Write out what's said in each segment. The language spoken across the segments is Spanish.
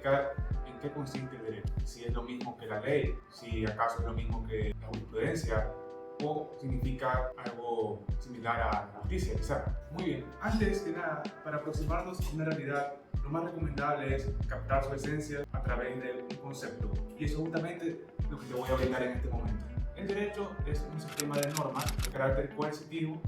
explicar en qué consiste el derecho, si es lo mismo que la ley, si acaso es lo mismo que la jurisprudencia o significa algo similar a la justicia, quizá. Muy bien, antes que nada, para aproximarnos a una realidad, lo más recomendable es captar su esencia a través de un concepto, y eso es justamente lo que te voy a brindar en este momento. El derecho es un sistema de normas de carácter coercitivo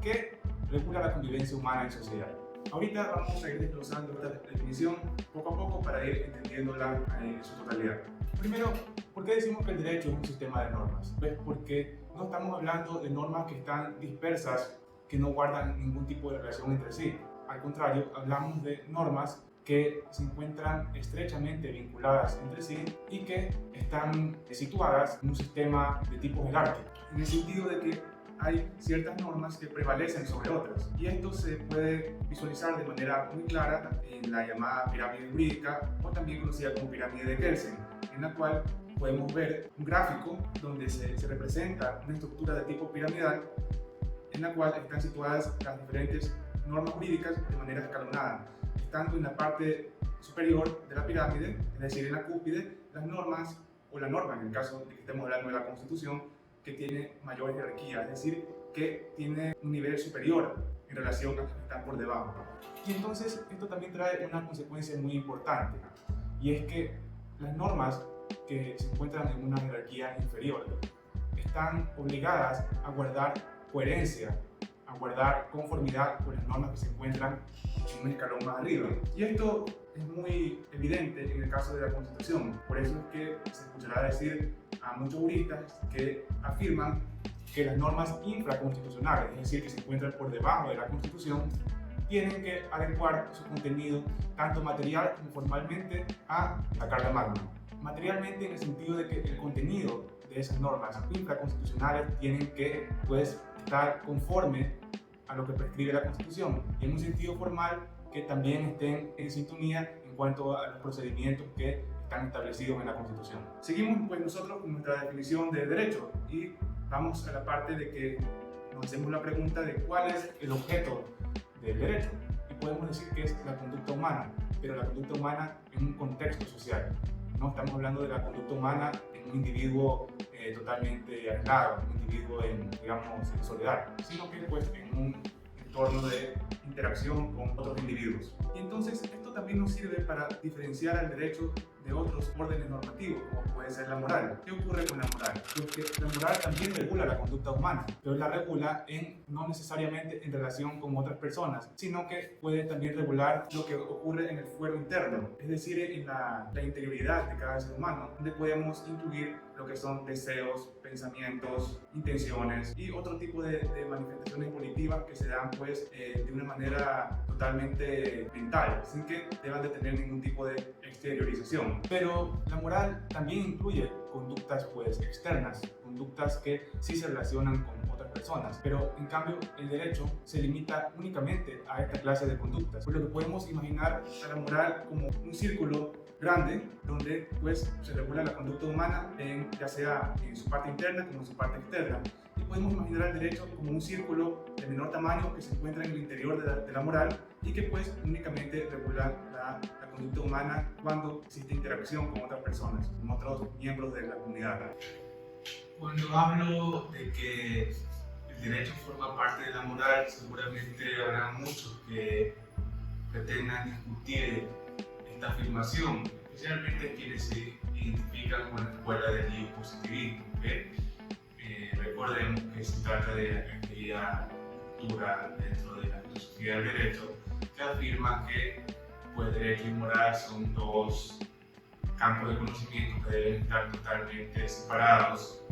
que regula la convivencia humana en sociedad. Ahorita vamos a ir desglosando esta definición poco a poco para ir entendiéndola en su totalidad. Primero, ¿por qué decimos que el derecho es un sistema de normas? Pues porque no estamos hablando de normas que están dispersas, que no guardan ningún tipo de relación entre sí. Al contrario, hablamos de normas que se encuentran estrechamente vinculadas entre sí y que están situadas en un sistema de tipo jerárquico, en el sentido de que hay ciertas normas que prevalecen sobre otras, y esto se puede visualizar de manera muy clara en la llamada pirámide jurídica, o también conocida como pirámide de Kelsen, en la cual podemos ver un gráfico donde se representa una estructura de tipo piramidal en la cual están situadas las diferentes normas jurídicas de manera escalonada, estando en la parte superior de la pirámide, es decir, en la cúspide, las normas, o la norma en el caso de que estemos hablando de la Constitución, que tiene mayor jerarquía, es decir, que tiene un nivel superior en relación a los que están por debajo. Y entonces esto también trae una consecuencia muy importante, y es que las normas que se encuentran en una jerarquía inferior están obligadas a guardar coherencia, a guardar conformidad con las normas que se encuentran en un escalón más arriba. Y esto es muy evidente en el caso de la Constitución. Por eso es que se escuchará decir a muchos juristas que afirman que las normas infraconstitucionales, es decir, que se encuentran por debajo de la Constitución, tienen que adecuar su contenido, tanto material como formalmente, a la Carta Magna. Materialmente, en el sentido de que el contenido de esas normas infraconstitucionales tienen que estar conforme a lo que prescribe la Constitución, y en un sentido formal que también estén en sintonía en cuanto a los procedimientos que están establecidos en la Constitución. Seguimos pues nosotros con nuestra definición de derecho y vamos a la parte de que nos hacemos la pregunta de cuál es el objeto del derecho, y podemos decir que es la conducta humana, pero la conducta humana en un contexto social. No estamos hablando de la conducta humana en un individuo totalmente aislado, un individuo en soledad, sino que pues en un entorno de interacción con otros individuos. Y entonces esto también nos sirve para diferenciar al derecho de otros órdenes normativos, como puede ser la moral. ¿Qué ocurre con la moral? Porque la moral también regula la conducta humana, pero la regula no necesariamente en relación con otras personas, sino que puede también regular lo que ocurre en el fuero interno, es decir, en la interioridad de cada ser humano, donde podemos incluir lo que son deseos, pensamientos, intenciones y otro tipo de manifestaciones volitivas que se dan pues de una manera totalmente mental, sin que deban de tener ningún tipo de exteriorización. Pero la moral también incluye conductas pues externas, conductas que sí se relacionan con otras personas, pero en cambio el derecho se limita únicamente a esta clase de conductas, por lo que podemos imaginar a la moral como un círculo grande donde pues se regula la conducta humana ya sea en su parte interna como en su parte externa, y podemos imaginar al derecho como un círculo de menor tamaño que se encuentra en el interior de la moral y que pues únicamente regula la conducta humana cuando existe interacción con otras personas, con otros miembros de la comunidad. Cuando hablo de que el derecho forma parte de la moral, seguramente habrá muchos que pretendan discutir esta afirmación, especialmente quienes se identifican con la escuela del neopositivismo. Recordemos que se trata de aquella cultura dentro de la filosofía del derecho que afirma que pues, derecho y moral son dos campos de conocimiento que deben estar totalmente separados,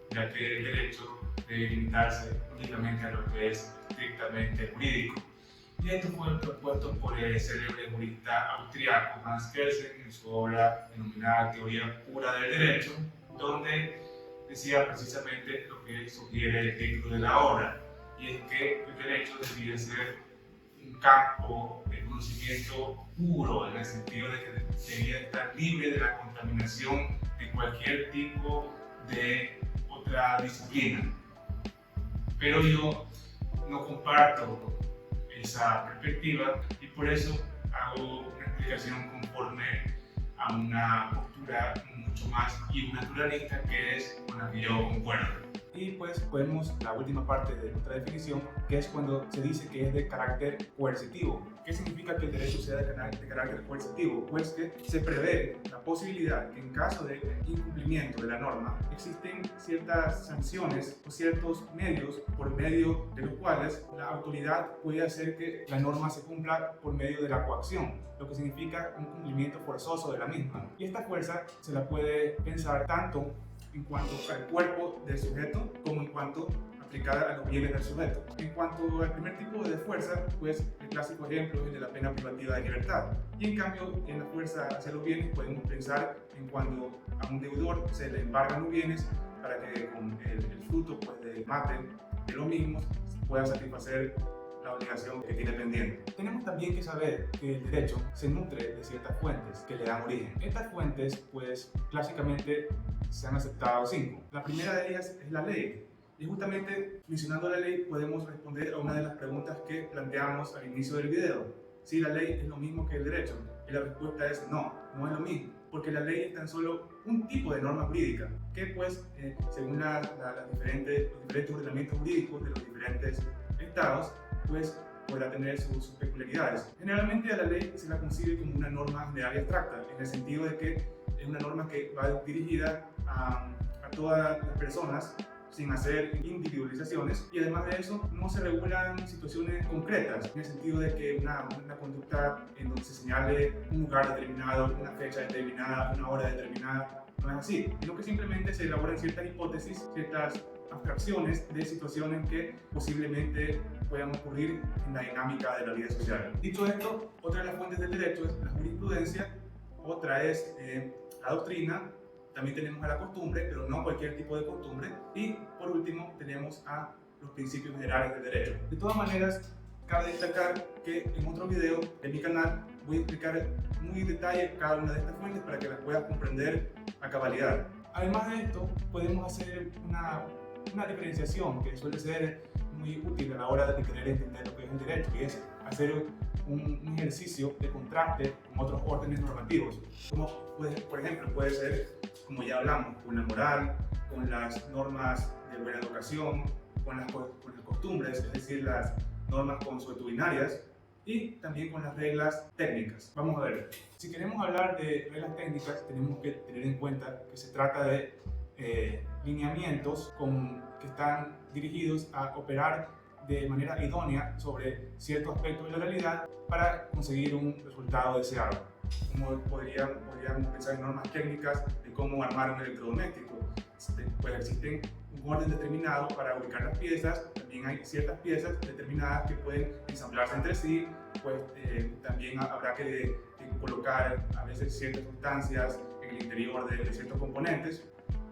ya que el derecho debe limitarse únicamente a lo que es estrictamente jurídico. Y esto fue propuesto por el célebre jurista austriaco Hans Kelsen en su obra denominada Teoría Pura del Derecho, donde decía precisamente lo que sugiere el título de la obra, y es que el derecho debía ser un campo de conocimiento puro, en el sentido de que debía estar libre de la contaminación de cualquier tipo de otra disciplina. Pero yo no comparto esa perspectiva y por eso hago una explicación conforme a una postura mucho más naturalista, que es con la que yo concuerdo. Y pues podemos la última parte de nuestra definición, que es cuando se dice que es de carácter coercitivo. ¿Qué significa que el derecho sea de carácter coercitivo? Pues que se prevé la posibilidad que en caso de incumplimiento de la norma existen ciertas sanciones o ciertos medios por medio de los cuales la autoridad puede hacer que la norma se cumpla por medio de la coacción, lo que significa un cumplimiento forzoso de la misma. Y esta fuerza se la puede pensar tanto en cuanto al cuerpo del sujeto como en cuanto aplicada a los bienes del sujeto. En cuanto al primer tipo de fuerza, pues el clásico ejemplo es el de la pena privativa de libertad. Y en cambio, en la fuerza hacia los bienes podemos pensar en cuando a un deudor se le embargan los bienes para que con el fruto pues, del mate de los mismos pueda satisfacer la obligación que tiene pendiente. Tenemos también que saber que el derecho se nutre de ciertas fuentes que le dan origen. Estas fuentes, pues, clásicamente se han aceptado 5. La primera de ellas es la ley. Y justamente mencionando la ley podemos responder a una de las preguntas que planteamos al inicio del video. Si la ley es lo mismo que el derecho. Y la respuesta es no, no es lo mismo. Porque la ley es tan solo un tipo de norma jurídica que, pues, según los diferentes ordenamientos jurídicos de los diferentes estados, pues podrá tener sus peculiaridades. Generalmente a la ley se la concibe como una norma general y abstracta, en el sentido de que es una norma que va dirigida a todas las personas sin hacer individualizaciones, y además de eso no se regulan situaciones concretas, en el sentido de que una conducta en donde se señale un lugar determinado, una fecha determinada, una hora determinada, no es así, sino que simplemente se elaboran ciertas hipótesis, ciertas abstracciones de situaciones que posiblemente puedan ocurrir en la dinámica de la vida social. Dicho esto, otra de las fuentes del derecho es la jurisprudencia, otra es la doctrina, también tenemos a la costumbre, pero no cualquier tipo de costumbre, y por último tenemos a los principios generales del derecho. De todas maneras, cabe destacar que en otro video de mi canal voy a explicar muy en detalle cada una de estas fuentes para que las puedas comprender a cabalidad. Además de esto, podemos hacer una diferenciación que suele ser muy útil a la hora de querer entender lo que es el derecho, y es hacer un ejercicio de contraste con otros órdenes normativos, como por ejemplo puede ser, como ya hablamos, con la moral, con las normas de buena educación, con las costumbres, es decir, las normas consuetudinarias, y también con las reglas técnicas. Vamos a ver, si queremos hablar de reglas técnicas tenemos que tener en cuenta que se trata de lineamientos que están dirigidos a operar de manera idónea sobre ciertos aspectos de la realidad para conseguir un resultado deseado. Como podríamos pensar en normas técnicas de cómo armar un electrodoméstico. Pues existen un orden determinado para ubicar las piezas, también hay ciertas piezas determinadas que pueden ensamblarse entre sí, pues también habrá que colocar a veces ciertas sustancias en el interior de ciertos componentes.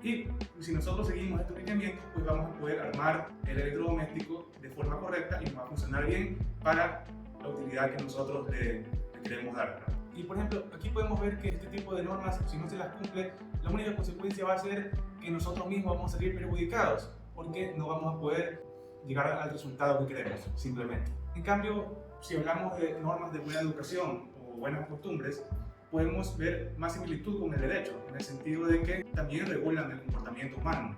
Y si nosotros seguimos estos lineamientos, pues vamos a poder armar el electrodoméstico de forma correcta y nos va a funcionar bien para la utilidad que nosotros le queremos dar. Y por ejemplo, aquí podemos ver que este tipo de normas, si no se las cumple, la única consecuencia va a ser que nosotros mismos vamos a salir perjudicados, porque no vamos a poder llegar al resultado que queremos, simplemente. En cambio, si hablamos de normas de buena educación o buenas costumbres, podemos ver más similitud con el derecho, en el sentido de que también regulan el comportamiento humano,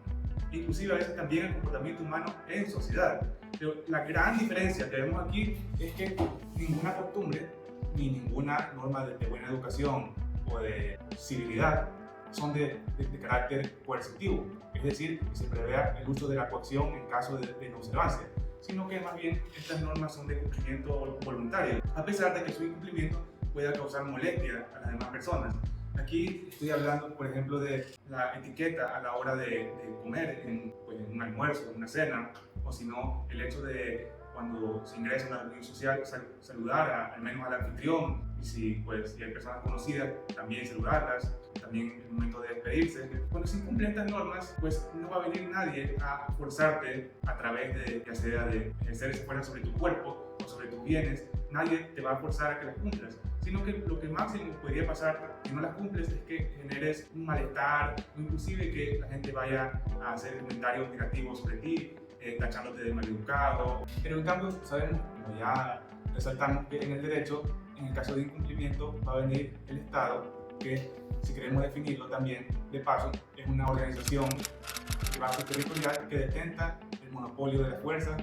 inclusive a veces también el comportamiento humano en sociedad. Pero la gran diferencia que vemos aquí es que ninguna costumbre ni ninguna norma de buena educación o de civilidad son de carácter coercitivo, es decir, que se prevea el uso de la coacción en caso de no observancia, sino que más bien estas normas son de cumplimiento voluntario, a pesar de que su incumplimiento pueda causar molestia a las demás personas. Aquí estoy hablando, por ejemplo, de la etiqueta a la hora de comer en un almuerzo, en una cena, o si no, el hecho de cuando se ingresa a una reunión social saludar al menos al anfitrión, y si hay personas conocidas, también saludarlas, también en el momento de despedirse. Cuando se incumplen estas normas, pues no va a venir nadie a forzarte a través de, ya sea de ejercer esa fuerza sobre tu cuerpo o sobre tus bienes, nadie te va a forzar a que las cumplas, sino que lo que máximo podría pasar si no las cumples es que generes un malestar, o inclusive que la gente vaya a hacer comentarios negativos sobre ti, tachándote de maleducado. Pero en cambio sabemos, como ya resaltamos, que en el derecho, en el caso de incumplimiento, va a venir el Estado, que si queremos definirlo también, de paso, es una organización de base territorial que detenta el monopolio de la fuerza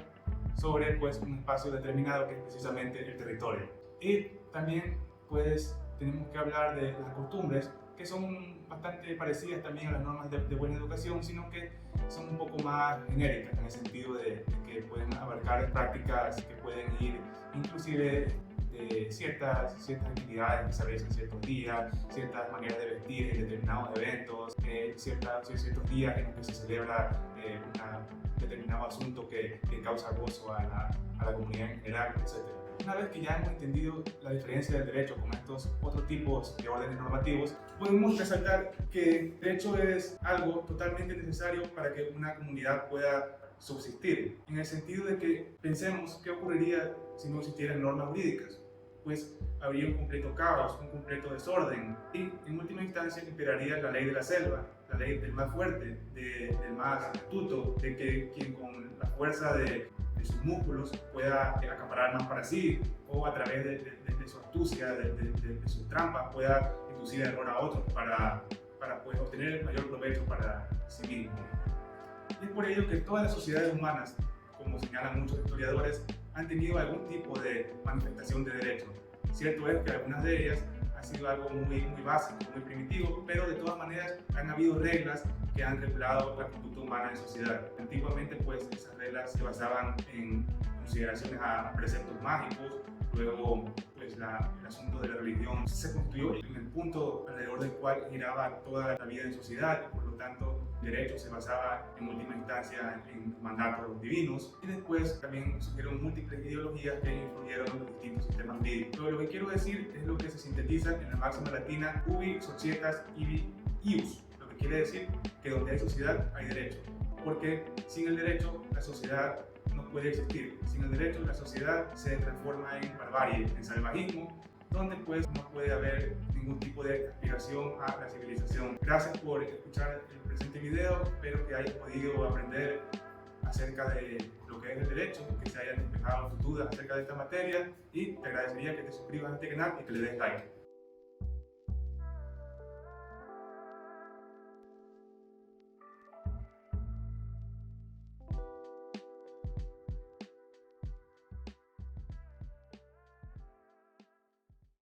sobre pues, un espacio determinado que es precisamente el territorio. Y también pues tenemos que hablar de las costumbres, que son bastante parecidas también a las normas de buena educación, sino que son un poco más genéricas en el sentido de que pueden abarcar prácticas que pueden ir inclusive de ciertas actividades que se realizan ciertos días, ciertas maneras de vestir en determinados eventos, ciertos días en los que se celebra un determinado asunto que causa gozo a la comunidad en general, etc. Una vez que ya hemos entendido la diferencia del derecho con estos otros tipos de órdenes normativos, podemos resaltar que el derecho es algo totalmente necesario para que una comunidad pueda subsistir, en el sentido de que pensemos qué ocurriría si no existieran normas jurídicas. Pues habría un completo caos, un completo desorden y en última instancia imperaría la ley de la selva, la ley del más fuerte, del más astuto, de que quien con la fuerza de sus músculos pueda acaparar más para sí o a través de su astucia, de sus trampas pueda inducir error a otros para pues, obtener el mayor provecho para sí mismo. Y es por ello que todas las sociedades humanas, como señalan muchos historiadores, han tenido algún tipo de manifestación de derecho. Cierto es que algunas de ellas han sido algo muy básico, muy primitivo, pero de todas maneras han habido reglas que han regulado la conducta humana en sociedad. Antiguamente, pues, esas reglas se basaban en consideraciones a preceptos mágicos, luego pues, el asunto de la religión se construyó en el punto alrededor del cual giraba toda la vida en sociedad, y por lo tanto el derecho se basaba en última instancia en mandatos divinos, y después también surgieron múltiples ideologías que influyeron en los distintos sistemas jurídicos. Pero lo que quiero decir es lo que se sintetiza en la máxima latina ubi societas ibi ius, lo que quiere decir que donde hay sociedad hay derecho, porque sin el derecho la sociedad no puede existir. Sin el derecho la sociedad se transforma en barbarie, en salvajismo, donde pues no puede haber ningún tipo de aspiración a la civilización. Gracias por escuchar el presente video, espero que hayas podido aprender acerca de lo que es el derecho, que se hayan despejado tus dudas acerca de esta materia y te agradecería que te suscribas a este canal y que le des like.